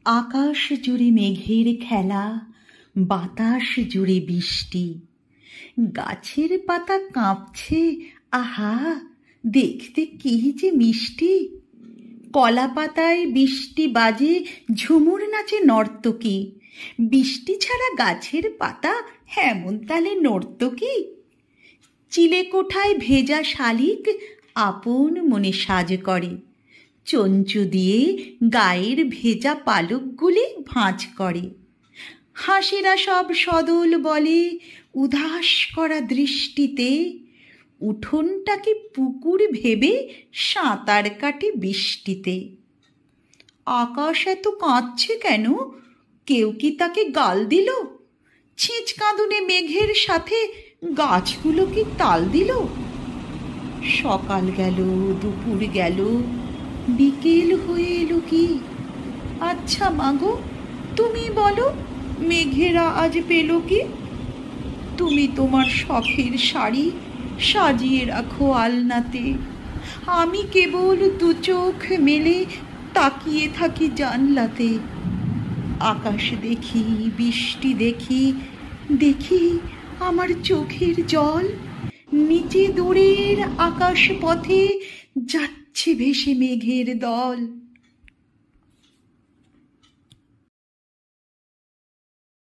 আকাশ জুড়ে মেঘের খেলা, বাতাস জুড়ে বৃষ্টি, গাছের পাতা কাঁপছে, আহা দেখতে কি যে মিষ্টি। কলা পাতায় বৃষ্টি বাজে, ঝুমুর নাচে নর্তকী। বৃষ্টি ছাড়া গাছের পাতা এমন তালে নর্তকী। চিলে কোঠায় ভেজা শালিক আপন মনে সাজ করে, চঞ্চু দিয়ে গায়ের ভেজা পালকগুলি ভাঁজ করে। হাঁসেরা সব সদল বলে উদাস করা দৃষ্টিতে, উঠোনটাকে পুকুর ভেবে সাঁতার কাটে বৃষ্টিতে। আকাশ এত কাঁদছে কেন? কেউ কি তাকে গাল দিল? ছিঁচ কাঁদুনে মেঘের সাথে গাছগুলো কি তাল দিল? সকাল গেল, দুপুর গেল, বিকেল হয়ে এলো কি? আচ্ছা মাগো, তুমি বলো, মেঘেরা আজ পেল কি? তুমি তোমার শখের শাড়ি সাজিয়ে রাখো আলনাতে, আমি কেবল দু চোখ মেলে তাকিয়ে থাকি জানলাতে। আকাশ দেখি, বৃষ্টি দেখি, দেখি আমার চোখের জল, নিচে দূরের আকাশ পথে যাচ্ছে ভেসে মেঘের দল।